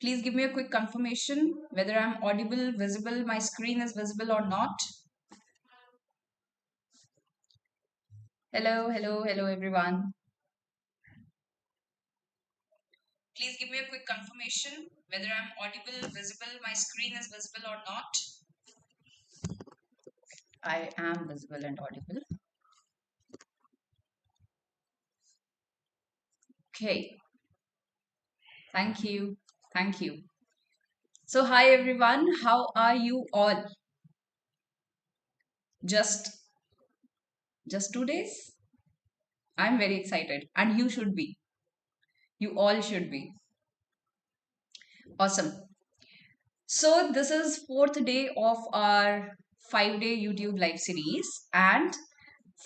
Please give me a quick confirmation whether I'm audible, visible, my screen is visible or not. Hello, hello, hello everyone. Please give me a quick confirmation whether I'm audible, visible, my screen is visible or not. I am visible and audible. Okay, thank you. Thank you. So, hi everyone, how are you all? Just just 2 days? I'm very excited, and you should be. You all should be. Awesome. So this is fourth day of our 5-day YouTube live series, and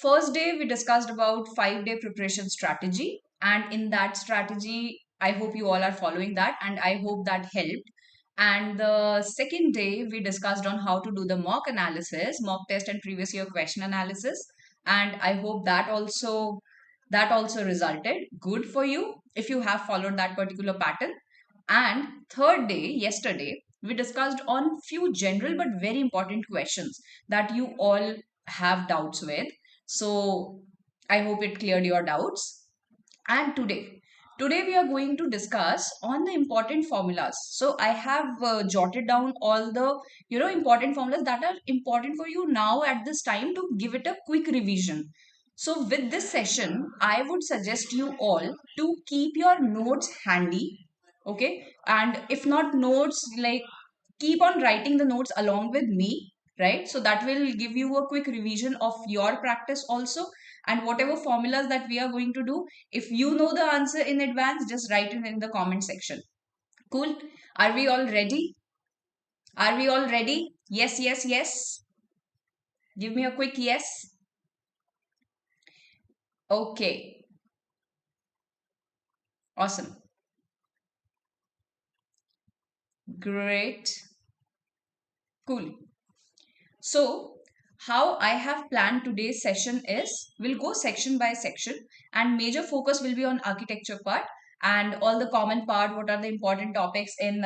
first day we discussed about 5-day preparation strategy, and in that strategy I hope you all are following that, and I hope that helped. And the second day we discussed on how to do the mock analysis, mock test and previous year question analysis, and I hope that also resulted good for you if you have followed that particular pattern. And third day, yesterday, we discussed on few general but very important questions that you all have doubts with. So I hope it cleared your doubts. And today we are going to discuss on the important formulas. So I have jotted down all the important formulas that are important for you now at this time to give it a quick revision. So with this session, I would suggest you all to keep your notes handy, okay? And if not notes, like keep on writing the notes along with me, right? So that will give you a quick revision of your practice also. And whatever formulas that we are going to do, if you know the answer in advance, just write it in the comment section. Cool. Are we all ready? Are we all ready? Yes, yes, yes. Give me a quick yes. Okay. Awesome. Great. Cool. So, how I have planned today's session is we'll go section by section, and major focus will be on architecture part and all the common part, what are the important topics in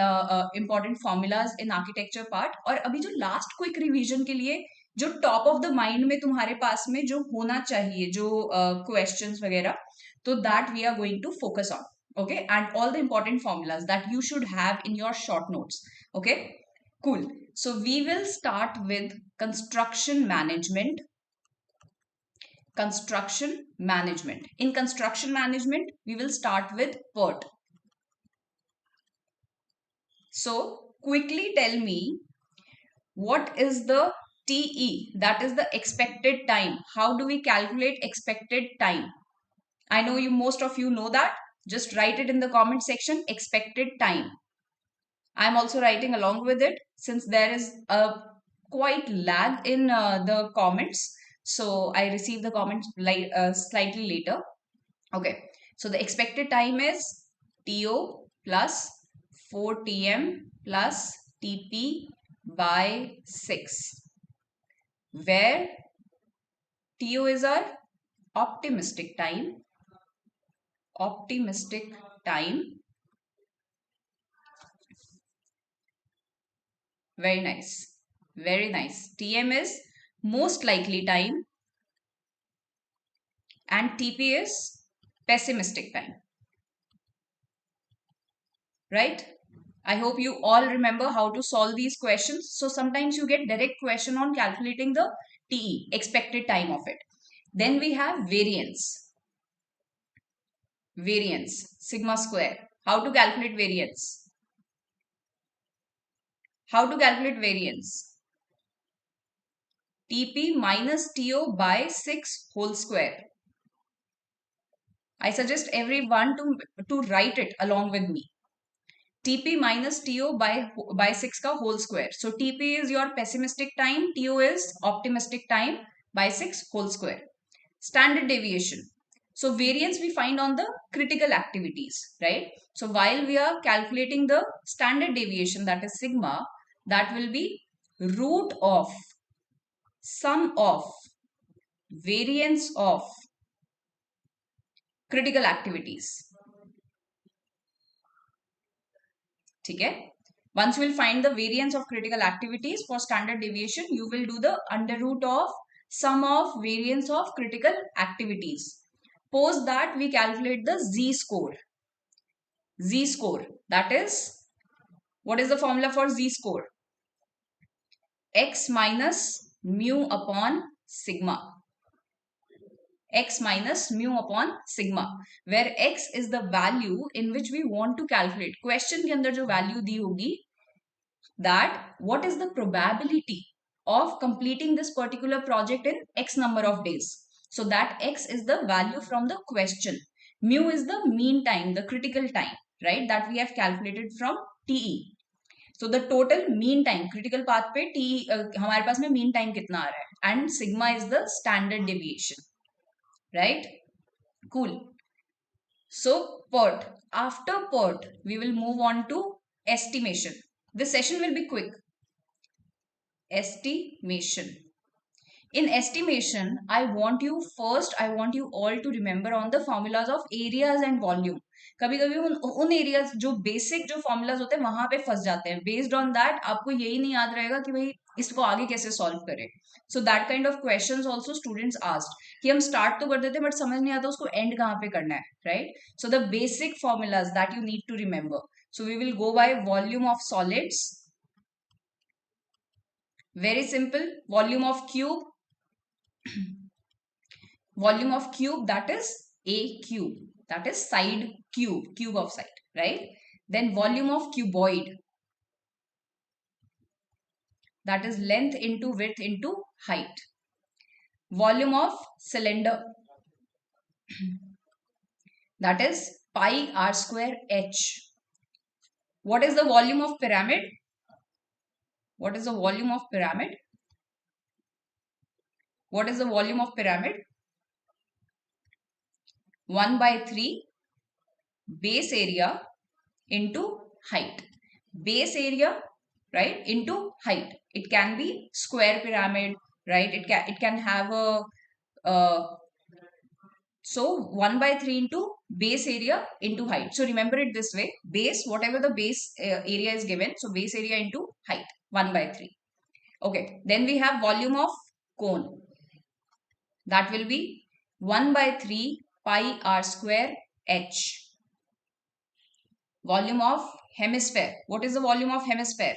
important formulas in architecture part. और अभी जो last quick revision के लिए जो top of the mind में तुम्हारे पास में जो होना चाहिए जो questions वगैरह, तो that we are going to focus on. Okay, and all the important formulas that you should have in your short notes. Okay, cool. So we will start with construction management. Construction management. In construction management, we will start with PERT. So quickly tell me, what is the TE? That is the expected time. How do we calculate expected time? I know you, most of you know that. Just write it in the comment section, expected time. I'm also writing along with it since there is a quite lag in the comments. So I received the comments slightly later. Okay. So the expected time is TO plus 4TM plus TP by 6, where TO is our optimistic time. Optimistic time. Very nice. Very nice. TM is most likely time and TP is pessimistic time. Right? I hope you all remember how to solve these questions. So sometimes you get direct question on calculating the TE, expected time of it. Then we have variance. Variance, sigma square. How to calculate variance? How to calculate variance? TP minus TO by 6 whole square. I suggest everyone to write it along with me. TP minus TO by 6 ka whole square. So TP is your pessimistic time, TO is optimistic time by 6 whole square. Standard deviation. So variance we find on the critical activities, right? So while we are calculating the standard deviation, that is sigma, that will be root of sum of variance of critical activities. ठीक है. Once you will find the variance of critical activities for standard deviation, you will do the under root of sum of variance of critical activities. Post that we calculate the z score. Z score, that is, what is the formula for z score? X minus mu upon sigma. X minus mu upon sigma, where x is the value in which we want to calculate. Question के अंदर जो value दी होगी, that what is the probability of completing this particular project in x number of days. So that x is the value from the question. Mu is the mean time, the critical time, right? That we have calculated from TE. So the total mean time, critical path पे TE हमारे पास में mean time कितना आ रहा है, and sigma is the standard deviation, right? Cool. So PERT. After PERT, we will move on to estimation. This session will be quick. Estimation. In estimation, I want you all to remember on the formulas of areas and volume. कभी कभी उन areas जो basic जो formulas होते हैं वहां पे फंस जाते हैं. बेस्ड ऑन दैट आपको यही नहीं याद रहेगा कि भाई इसको आगे कैसे सॉल्व करें. So that kind of questions also students asked कि हम स्टार्ट तो कर देते बट समझ नहीं आता उसको एंड कहाँ पे करना है, right? So the basic formulas that you need to remember. So we will go by volume of solids. Very simple. Volume of cube. Volume of cube, that is a cube. That is side cube. Cube of side, right? Then volume of cuboid. That is length into width into height. Volume of cylinder. That is pi r square h. What is the volume of pyramid? What is the volume of pyramid? What is the volume of pyramid? 1 by 3 base area into height. Base area, right, into height. It can be square pyramid, right? It can have a so 1 by 3 into base area into height. So remember it this way. Base, whatever the base area is given, so base area into height, 1 by 3. Okay, then we have volume of cone. That will be 1 by 3 pi r square h. Volume of hemisphere. What is the volume of hemisphere?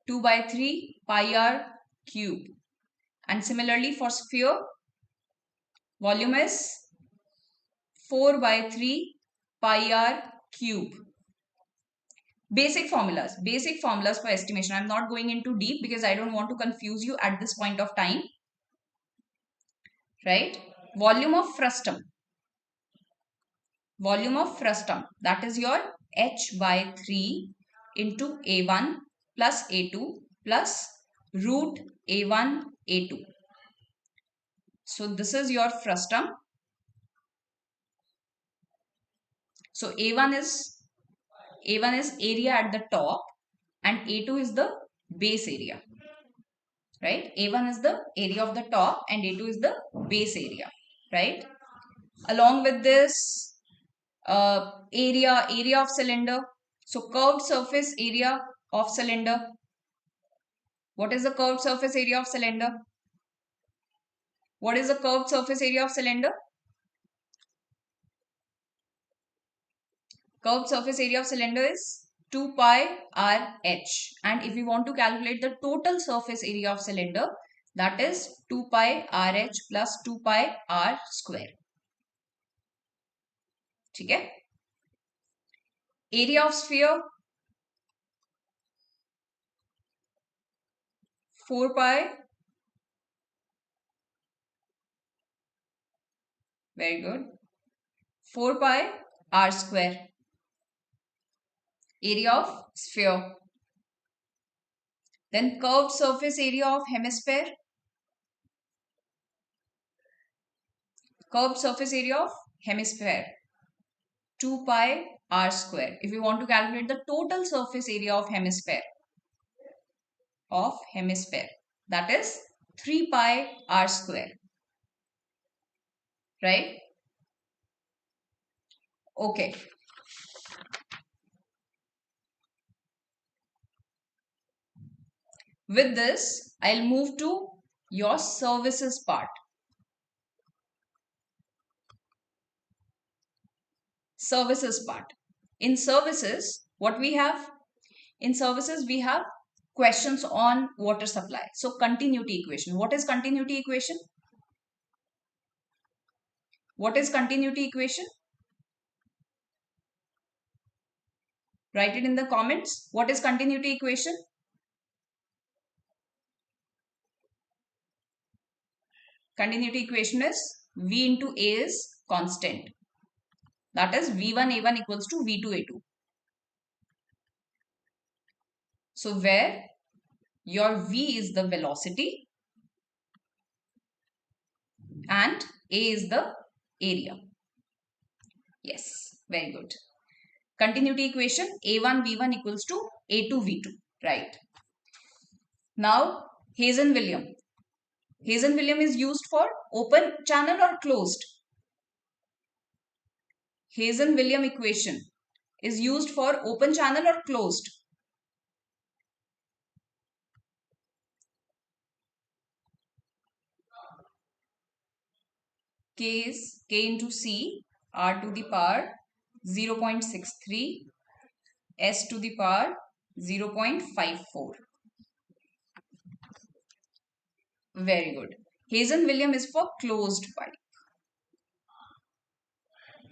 2 by 3 pi r cube. And similarly for sphere, volume is 4 by 3 pi r cube. Basic formulas for estimation. I'm not going into deep because I don't want to confuse you at this point of time, right? Volume of frustum. Volume of frustum, that is your h by 3 into a1 plus a2 plus root a1 a2. So this is your frustum. So a1 is area at the top and a2 is the base area, right? A1 is the area of the top and a2 is the base area, right? Along with this, area of cylinder. So curved surface area of cylinder. What is the curved surface area of cylinder? What is the curved surface area of cylinder? Curved surface area of cylinder is 2 pi r h. And if we want to calculate the total surface area of cylinder, that is 2 pi r h plus 2 pi r square. ठीक है? Area of sphere, 4 pi. Very good. 4 pi r square. Area of sphere. Then curved surface area of hemisphere. Curved surface area of hemisphere, 2 pi r square. If you want to calculate the total surface area of hemisphere, that is 3 pi r square, right? Okay. With this, I'll move to your services part. Services part. In services, what we have? In services, we have questions on water supply. So continuity equation. What is continuity equation? What is continuity equation? Write it in the comments. What is continuity equation? Continuity equation is V into A is constant. That is V1 A1 equals to V2 A2. So where your V is the velocity and A is the area. Yes, very good. Continuity equation A1 V1 equals to A2 V2. Right. Now Hazen-William. Hazen-William is used for open channel or closed? Hazen-William equation is used for open channel or closed? K is K into C R to the power 0.63 S to the power 0.54. Very good. Hazen-William is for closed pipe.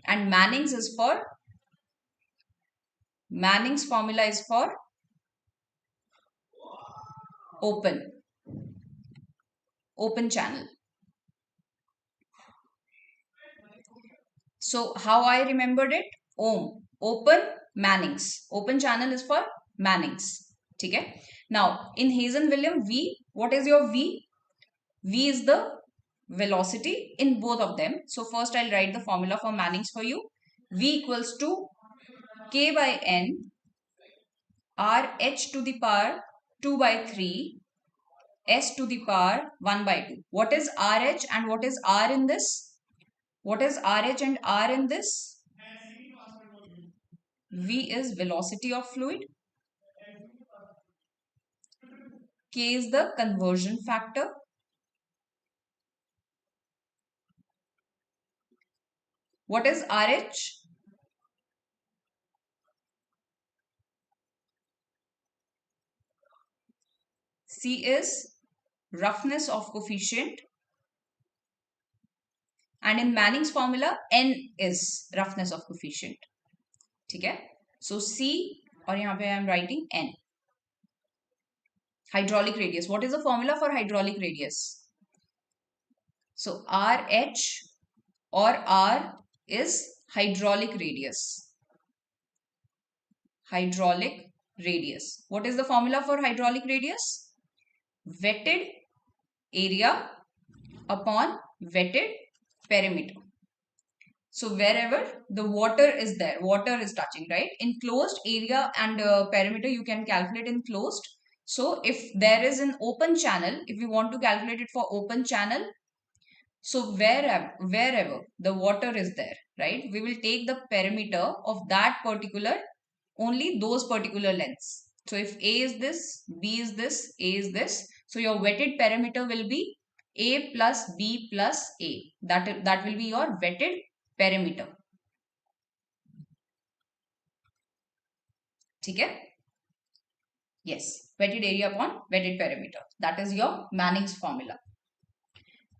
And Manning's formula is for open channel. So how I remembered it? Ohm. Open Manning's. Open channel is for Manning's. Okay. Now in Hazen-William V, what is your V? V is the velocity in both of them. So first I'll write the formula for Manning's for you. V equals to K by N RH to the power 2 by 3 S to the power 1 by 2. What is RH and what is R in this? What is RH and R in this? V is velocity of fluid. K is the conversion factor. What is RH? C is roughness of coefficient. And in Manning's formula, N is roughness of coefficient. Okay? So C, or here I am writing N. Hydraulic radius. What is the formula for hydraulic radius? So RH or R is hydraulic radius. Hydraulic radius. What is the formula for hydraulic radius? Wetted area upon wetted perimeter. So wherever the water is there, water is touching, right? In closed area and perimeter, you can calculate in closed. So if there is an open channel, if we want to calculate it for open channel, so wherever the water is there, right, we will take the perimeter of that particular, only those particular lengths. So if A is this, B is this, A is this, so your wetted perimeter will be A plus B plus A. That will be your wetted perimeter. Okay? Yes, wetted area upon wetted perimeter. That is your Manning's formula.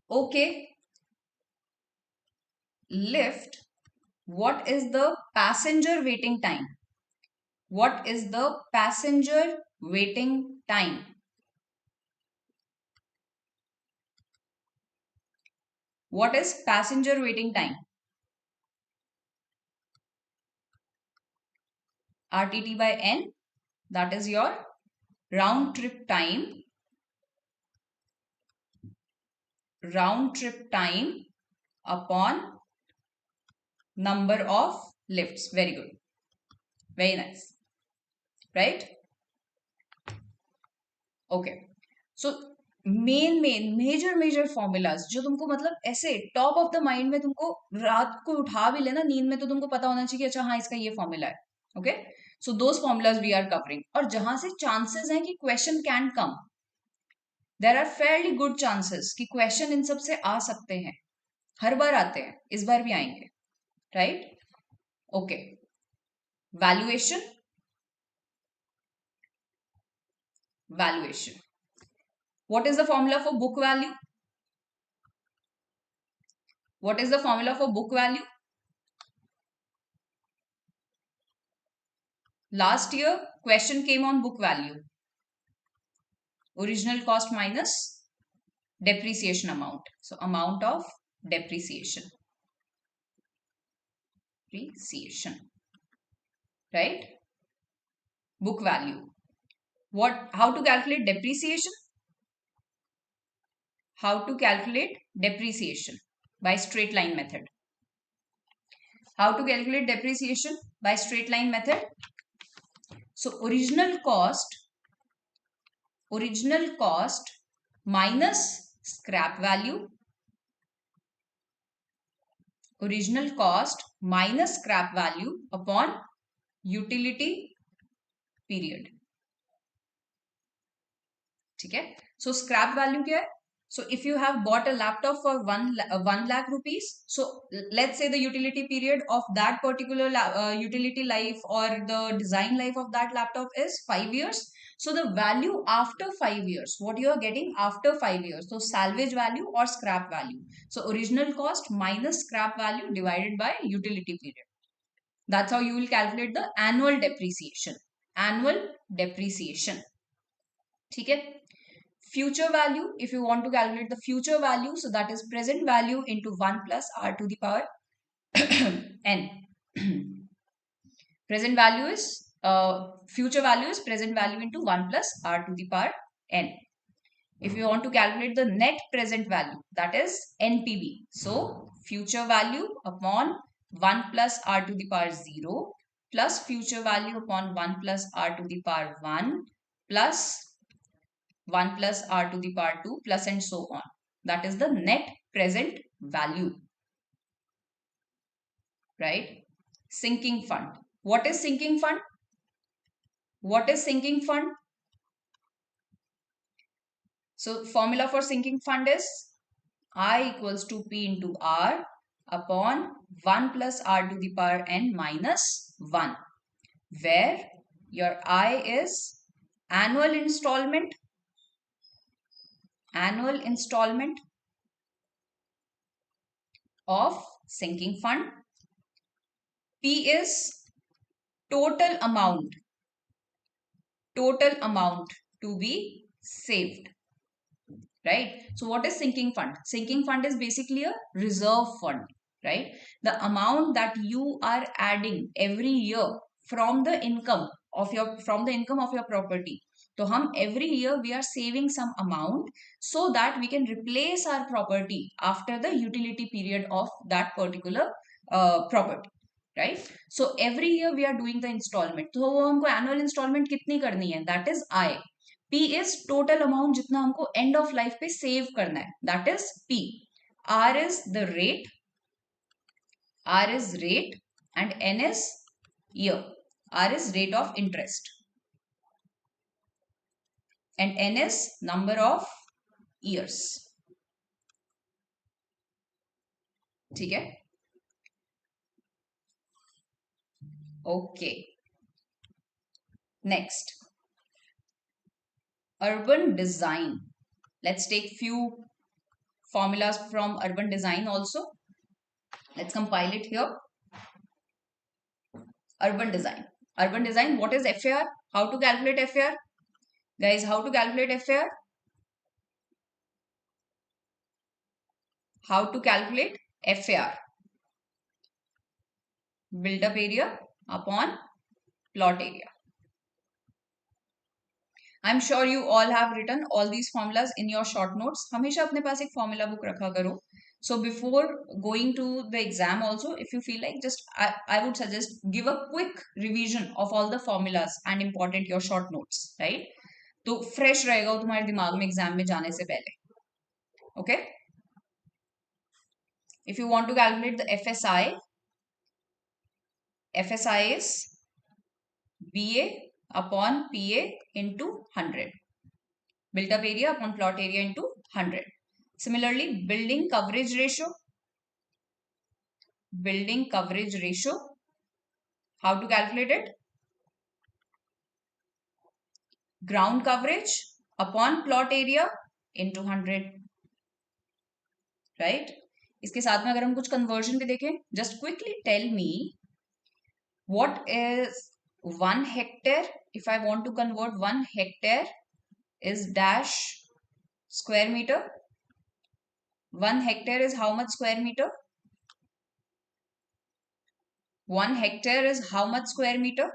Okay. Lift. What is the passenger waiting time? What is the passenger waiting time? What is passenger waiting time? RTT by N. That is your round trip time. Round trip time upon number of lifts. Very good. Very nice. Right? Okay. So major major formulas जो तुमको मतलब ऐसे top of the mind में, तुमको रात को उठा भी लेना नींद में तो तुमको पता होना चाहिए कि अच्छा हाँ इसका ये फॉर्मूला है. Okay, so those formulas we are covering. और जहां से चांसेस हैं कि question can come, there are fairly good chances कि क्वेश्चन इन सब से आ सकते हैं. हर बार आते हैं, इस बार भी आएंगे. Right. Okay. Valuation. Valuation. What is the formula for book value? What is the formula for book value? Last year, question came on book value. Original cost minus depreciation amount. So, amount of depreciation. Depreciation. Right? Book value. How to calculate depreciation? How to calculate depreciation? By straight line method. How to calculate depreciation? By straight line method. So, original cost minus scrap value. Original cost minus scrap value upon utility period. ठीक है. So scrap value क्या है? So if you have bought a laptop for 1 lakh rupees, so let's say the utility period of that particular utility life or the design life of that laptop is 5 years. So the value after 5 years, what you are getting after 5 years, so salvage value or scrap value. So original cost minus scrap value divided by utility period. That's how you will calculate the annual depreciation. Annual depreciation. ठीक है. Future value, if you want to calculate the future value, so that is present value into 1 plus r to the power n. Present value is future value is present value into 1 plus r to the power n. If you want to calculate the net present value, that is NPV. So future value upon 1 plus r to the power 0 plus future value upon 1 plus r to the power 1 plus 1 plus r to the power 2 plus and so on. That is the net present value. Right? Sinking fund. What is sinking fund? What is sinking fund? So formula for sinking fund is I equals to P into R upon 1 plus R to the power n minus 1, where your I is annual installment of sinking fund. P is total amount to be saved. Right? So what is sinking fund? Sinking fund is basically a reserve fund, right? The amount that you are adding every year from the income of your property. So every year we are saving some amount so that we can replace our property after the utility period of that particular property. Right? So every year we are doing the installment. So हमको annual installment कितनी करनी है? That is I. P is total amount जितना हमको end of life पे save करना है. That is P. R is the rate. R is rate and N is year. R is rate of interest. And N is number of years. ठीक है? Okay. Next. Urban design. Let's take few formulas from urban design also. Let's compile it here. Urban design. Urban design, what is FAR? How to calculate FAR? Guys, how to calculate FAR? How to calculate FAR? Build up area upon plot area. I'm sure you all have written all these formulas in your short notes. हमेशा अपने पास एक formula book रखा करो. So before going to the exam also, if you feel like, just I would suggest give a quick revision of all the formulas and important your short notes, right? तो fresh रहेगा वो तुम्हारे दिमाग में exam में जाने से पहले. Okay. If you want to calculate the FSI is BA upon PA into 100. Built up area upon plot area into 100. Similarly, building coverage ratio. How to calculate it? Ground coverage upon plot area into 100. Right? इसके साथ में अगर हम कुछ conversion भी देखें, just quickly tell me what is 1 hectare. If I want to convert 1 hectare is dash square meter. 1 hectare is how much square meter? 1 hectare is how much square meter?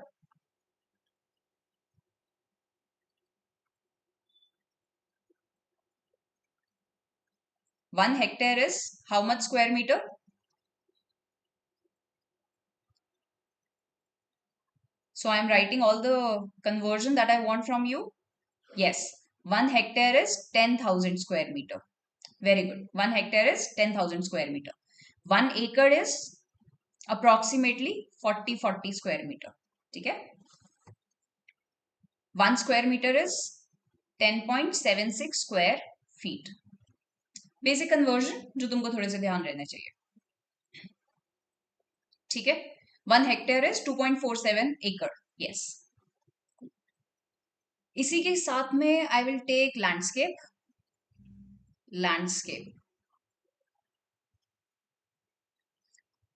One hectare is how much square meter? So I am writing all the conversion that I want from you. Yes, 1 hectare is 10,000 square meter. Very good. 1 hectare is 10,000 square meter. 1 acre is approximately 40 square meter. Okay? 1 square meter is 10.76 square feet. Basic conversion जो तुमको थोड़े से ध्यान रहने चाहिए. ठीक है. 1 hectare is 2.47 acre. Yes. इसी के साथ में I will take landscape.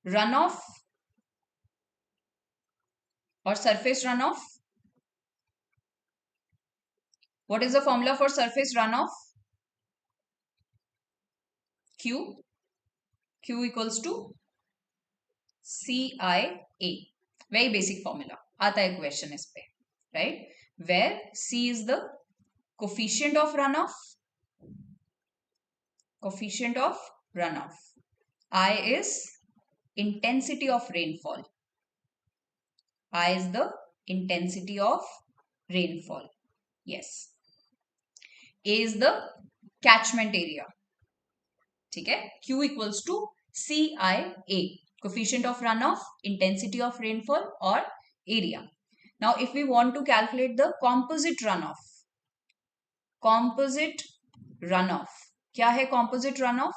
Runoff or surface runoff. What is the formula for surface runoff? Q equals to CIA. Very basic formula. आता है question इस पे, right? Where C is the coefficient of runoff. I is intensity of rainfall. Yes. A is the catchment area. ठीक है. Q equals to CIA. Coefficient of runoff, intensity of rainfall or area. Now if we want to calculate the composite runoff. क्या है composite runoff?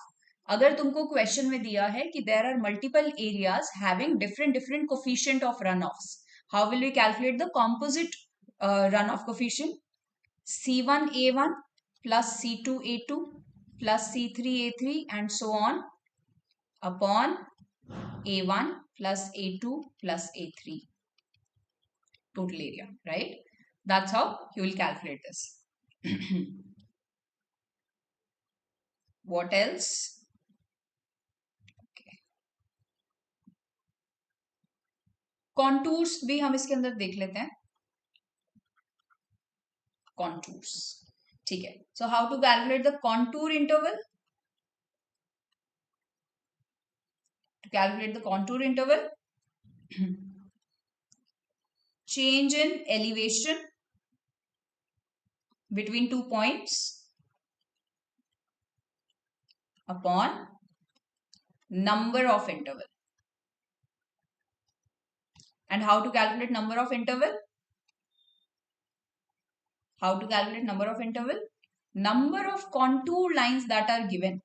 अगर तुमको question में दिया है कि there are multiple areas having different coefficient of runoffs, how will we calculate the composite runoff coefficient? C1A1 plus C2A2 plus C3A3 and so on upon A1 plus A2 plus A3 total area, right? That's how you will calculate this. What else? Okay. Contours भी हम इसके अंदर देख लेते हैं. Contours. ठीक है. So how to calculate the contour interval? To calculate the contour interval, change in elevation between 2 points upon number of interval. And how to calculate number of interval? Number of contour lines that are given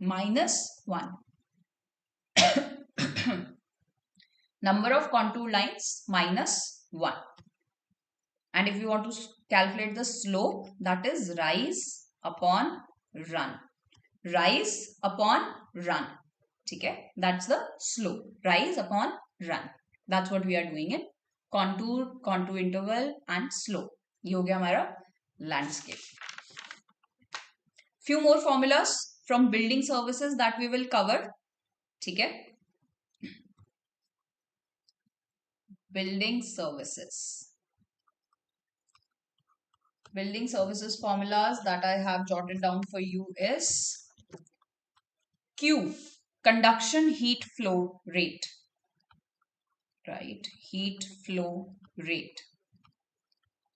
minus 1. Number of contour lines minus 1. And if you want to calculate the slope, that is rise upon run. Okay, that's the slope. Rise upon run. That's what we are doing in contour interval and slope. ये हो गया हमारा landscape. Few more formulas from building services that we will cover. ठीक है. Building services formulas that I have jotted down for you is Q, conduction heat flow rate, right? Heat flow rate.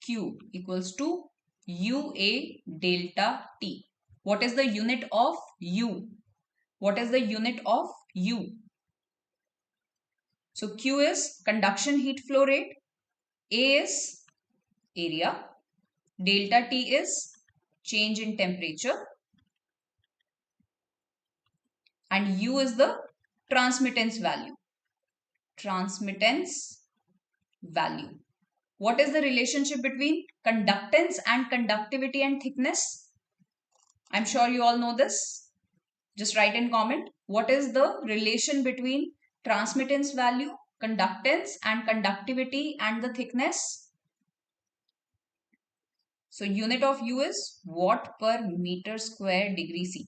Q equals to UA delta T. What is the unit of U? What is the unit of U? So Q is conduction heat flow rate, A is area, delta T is change in temperature, and U is the transmittance value. Transmittance value. What is the relationship between conductance and conductivity and thickness? I'm sure you all know this. Just write in comment. What is the relation between transmittance value, conductance and conductivity and the thickness? So unit of U is watt per meter square degree C.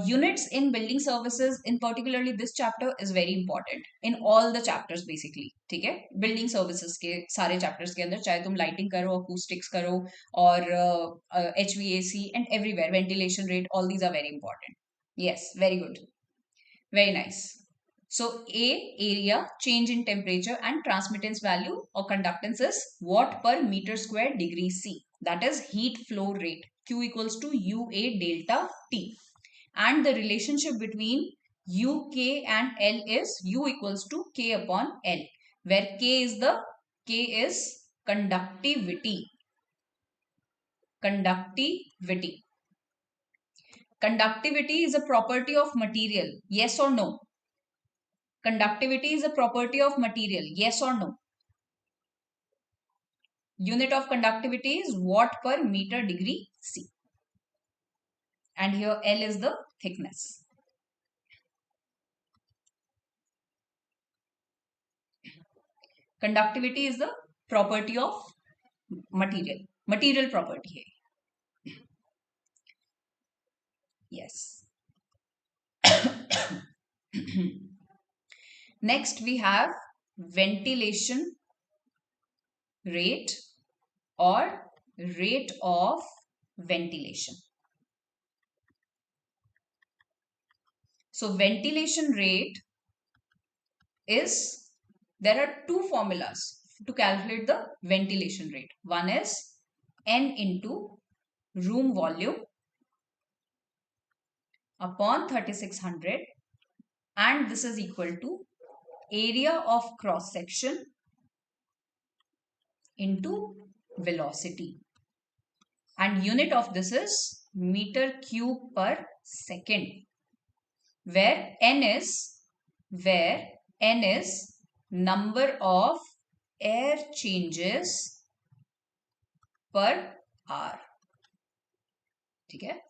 Units in building services, in particularly this chapter, is very important in all the chapters basically. ठीक है? Building services के सारे chapters के अंदर, चाहे तुम lighting करो, acoustics करो, और HVAC and everywhere, ventilation rate, all these are very important. Yes, very good. Very nice. So A, area, change in temperature, and transmittance value or conductance is watt per meter square degree C. That is heat flow rate. Q equals to UA delta T. And the relationship between U, K and L is U equals to K upon L, where K is conductivity. Conductivity. Conductivity is a property of material. Yes or no? Conductivity is a property of material. Yes or no? Unit of conductivity is watt per meter degree C. And here L is the thickness. Conductivity is the property of material. Material property hai. Yes. Next we have ventilation rate or rate of ventilation. So ventilation rate is, there are two formulas to calculate the ventilation rate. One is N into room volume upon 3600, and this is equal to area of cross section into velocity, and unit of this is meter cube per second, where N is number of air changes per hour. ठीक है?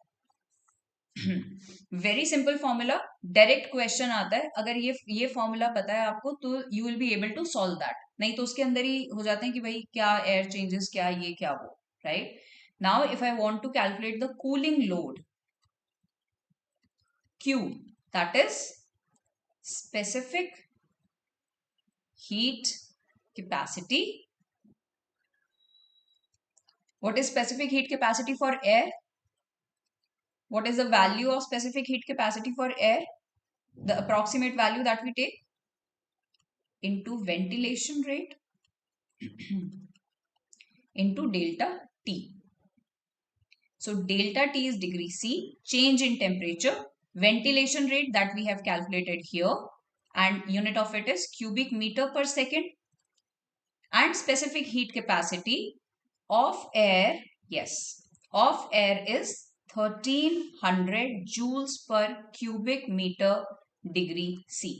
Very simple formula, direct question आता है, अगर ये formula पता है आपको तो you will be able to solve that, नहीं तो उसके अंदर ही हो जाते हैं कि भाई क्या एयर चेंजेस, क्या ये क्या वो, right? Now if I want to calculate the cooling load Q, that is specific heat capacity. What is specific heat capacity for air? What is the value of specific heat capacity for air? The approximate value that we take into ventilation rate into delta T. So delta T is degree C, change in temperature, ventilation rate that we have calculated here, and unit of it is cubic meter per second, and specific heat capacity of air, yes, of air is 1300 joules per cubic meter degree C.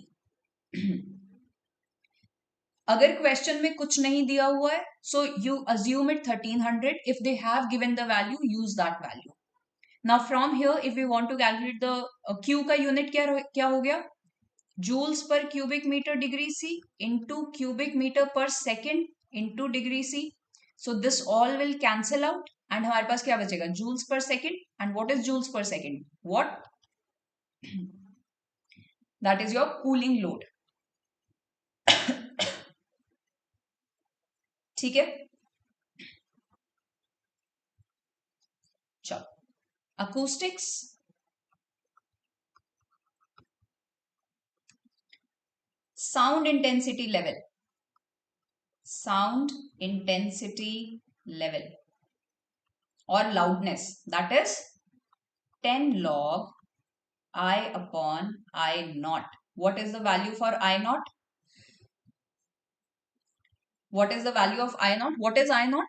अगर question में कुछ नहीं दिया हुआ है, so you assume it 1300. If they have given the value, use that value. Now from here, if we want to calculate the Q का unit क्या हो गया? Joules per cubic meter degree C into cubic meter per second into degree C. So this all will cancel out and हमारे पास क्या बचेगा? Joules per second. And what is joules per second? What? That is your cooling load. ठीक है? चलो, acoustics, sound intensity level. Sound intensity level or loudness, that is 10 log I upon I naught. What is the value for I naught? What is the value of I naught? What is I naught?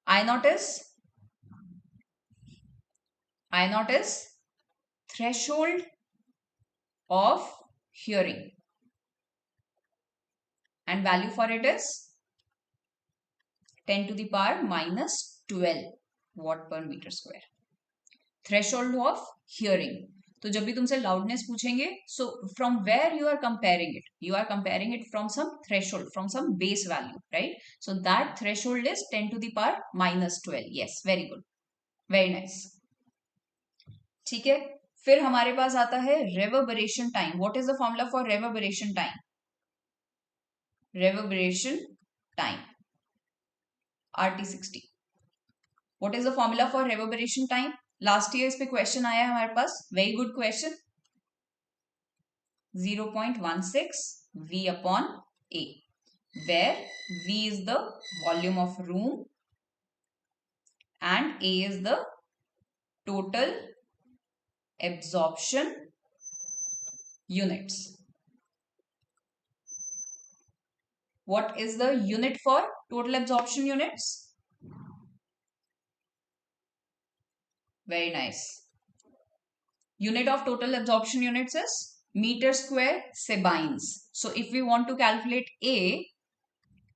I naught is threshold of hearing, and value for it is 10 to the power minus 12 watt per meter square. Threshold of hearing. तो जब भी तुमसे loudness पूछेंगे, so from where you are comparing it, you are comparing it from some threshold, from some base value, right? So that threshold is 10 to the power minus 12. Yes, very good, very nice. ठीक है, फिर हमारे पास आता है reverberation time. What is the formula for reverberation time? Reverberation time RT60. What is the formula for reverberation time? Last year इस पे question आया है हमारे पास, very good question. 0.16 V upon A, where V is the volume of room and A is the total absorption units. What is the unit for total absorption units? Very nice. Unit of total absorption units is meter square Sabines. So if we want to calculate A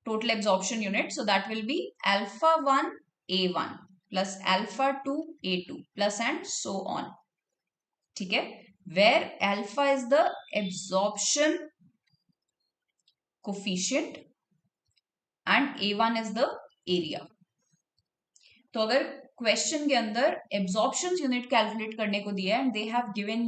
total absorption unit, so that will be alpha 1 A1 plus alpha 2 A2 plus and so on. ठीक है, where alpha is the absorption coefficient and A1 is the area. तो अगर question के अंदर absorption unit calculate करने को दिया है and they have given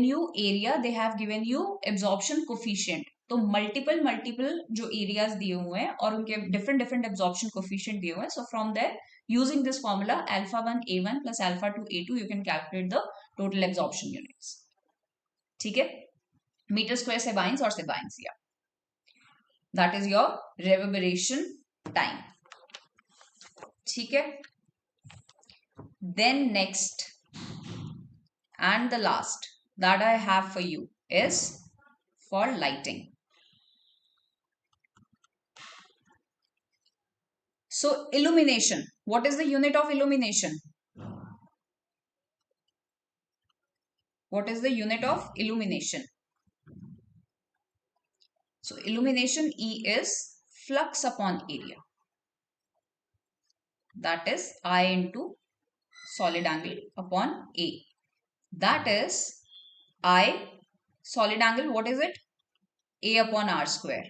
you area, they have given you absorption coefficient, तो मल्टीपल जो एरियाज दिए हुए हैं और उनके डिफरेंट डिफरेंट एब्जॉर्प्शन कोफिशिएंट दिए हुए हैं. So from there using this formula alpha 1 A1 plus alpha 2 A2 you can calculate the total absorption units. ठीक है, मीटर स्क्वायर सेबाइंस और सेबाइंस, या दैट इज योर रेवर्बरेशन टाइम. ठीक है, then next and the last that I have for you is for lighting. So illumination, what is the unit of illumination? What is the unit of illumination? So illumination E is flux upon area, that is I into solid angle upon A. That is I solid angle, what is it? A upon R square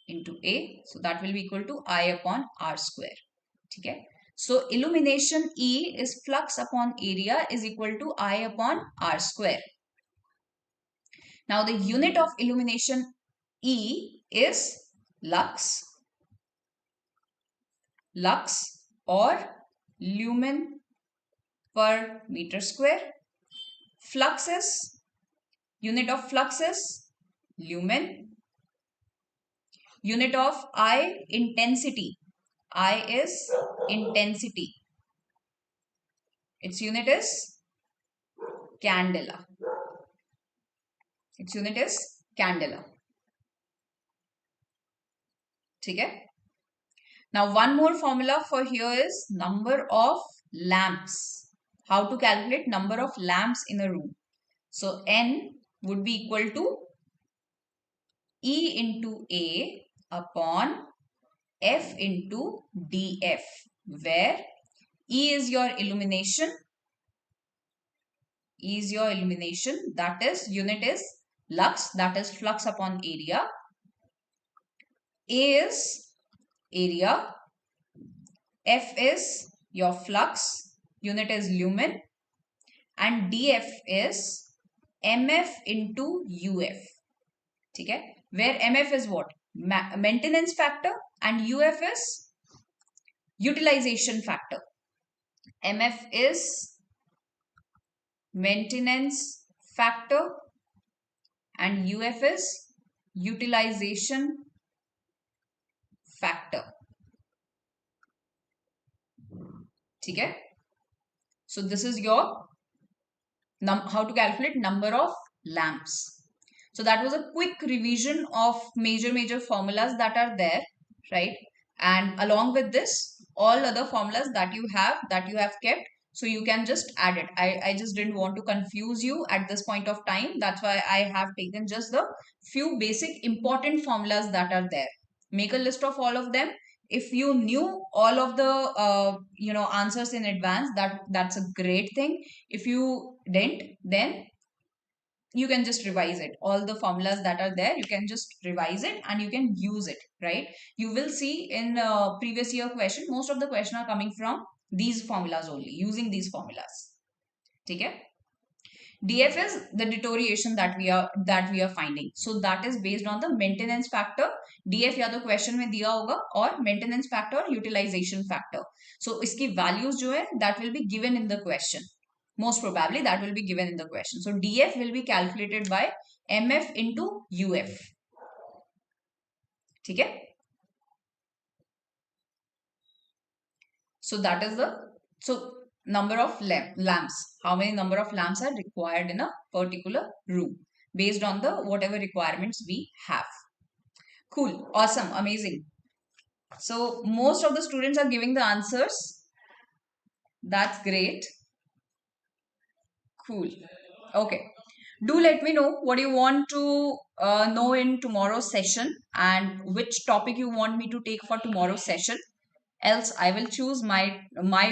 into A. So that will be equal to I upon R square. ठीक है, so illumination E is flux upon area is equal to I upon R square. Now the unit of illumination E is lux, or lumen per meter square. Flux is, unit of flux is lumen. Unit of I, intensity. I is intensity. Its unit is candela. Its unit is candela. ठीक है, now one more formula for here is number of lamps. How to calculate number of lamps in a room? So N would be equal to E into A upon F into DF, where E is your illumination. E is your illumination, that is unit is lux, that is flux upon area. A is area, F is your flux, unit is lumen, and DF is MF into UF. ठीक है, where MF is what? Maintenance factor and UF is utilization factor. MF is maintenance factor and UF is utilization factor. ठीक है. So this is your how to calculate number of lamps. So that was a quick revision of major formulas that are there, right? And along with this, all other formulas that you have kept, so you can just add it. I just didn't want to confuse you at this point of time. That's why I have taken just the few basic important formulas that are there. Make a list of all of them. If you knew all of the answers in advance, that's a great thing. If you didn't, then you can just revise it. All the formulas that are there, you can just revise it and you can use it, right? You will see in previous year question, most of the question are coming from these formulas only, using these formulas. Okay. DF is the deterioration that we are finding. So that is based on the maintenance factor. DF या तो question में दिया होगा और maintenance factor और utilization factor. So इसकी values जो है that will be given in the question. Most probably that will be given in the question. So DF will be calculated by MF into UF. ठीक है? So that is the number of lamps. How many number of lamps are required in a particular room based on the whatever requirements we have. Cool. Awesome. Amazing. So most of the students are giving the answers. That's great. Cool. Okay. Do let me know what you want to know in tomorrow's session and which topic you want me to take for tomorrow's session. Else I will choose my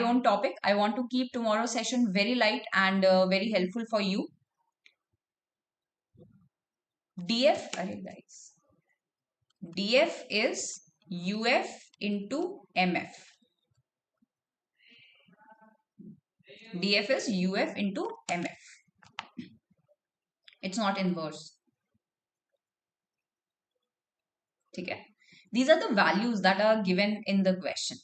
own topic. I want to keep tomorrow's session very light and very helpful for you. DF, guys. DF is UF into MF. DF is UF into MF. It's not inverse. Okay. These are the values that are given in the question.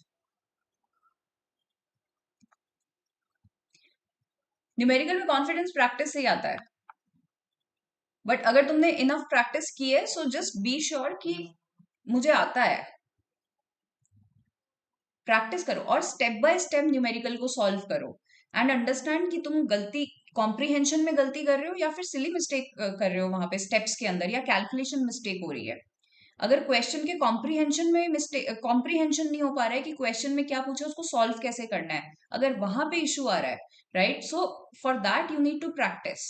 Numerical में confidence practice से ही आता है, but अगर तुमने enough practice की है so just be sure कि मुझे आता है. प्रैक्टिस करो और स्टेप बाय स्टेप न्यूमेरिकल को सॉल्व करो एंड अंडरस्टैंड कि तुम गलती कॉम्प्रीहेंशन में गलती कर रहे हो या फिर सिली मिस्टेक कर रहे हो वहां पे स्टेप्स के अंदर, या कैलकुलेशन मिस्टेक हो रही है. अगर क्वेश्चन के कॉम्प्रीहेंशन में मिस्टेक कॉम्प्रीहेंशन नहीं हो पा रहा है कि क्वेश्चन में क्या पूछा उसको सॉल्व कैसे करना है, अगर वहां पे इशू आ रहा है, right, so for that you need to practice.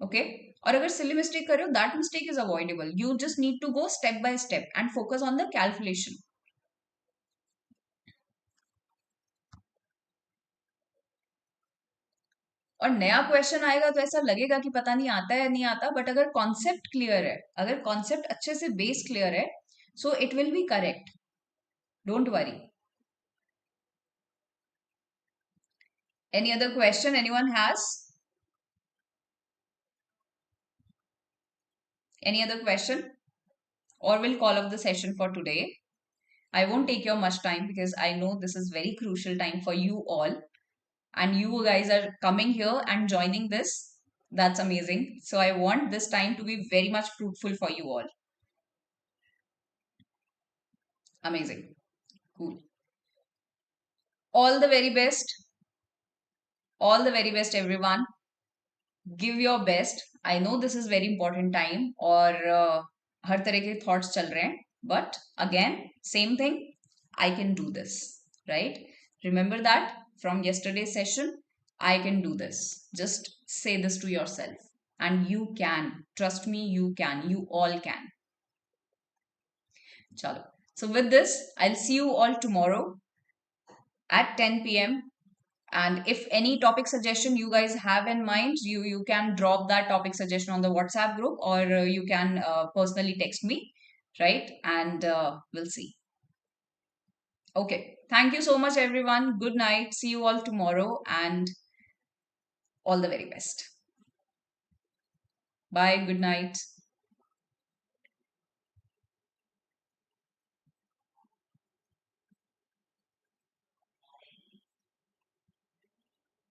Okay. और अगर सिली मिस्टेक कर रहे हो that mistake is avoidable. You just need to go step by step and focus on the calculation. और नया क्वेश्चन आएगा तो ऐसा लगेगा कि पता नहीं आता है नहीं आता, बट अगर कॉन्सेप्ट क्लियर है, अगर कॉन्सेप्ट अच्छे से बेस क्लियर है, so it will be correct. Don't worry. Any other question anyone has? Any other question? Or we'll call off the session for today. I won't take your much time because I know this is very crucial time for you all. And you guys are coming here and joining this. That's amazing. So I want this time to be very much fruitful for you all. Amazing. Cool. All the very best. All the very best, everyone. Give your best. I know this is very important time और हर तरह के thoughts चल रहे हैं. But again, same thing. I can do this, right? Remember that from yesterday's session. I can do this. Just say this to yourself. And you can. Trust me, you can. You all can. Chalo. So with this, I'll see you all tomorrow at 10 p.m. And if any topic suggestion you guys have in mind, you can drop that topic suggestion on the WhatsApp group, or you can personally text me, right? And we'll see. Okay. Thank you so much, everyone. Good night. See you all tomorrow and all the very best. Bye. Good night.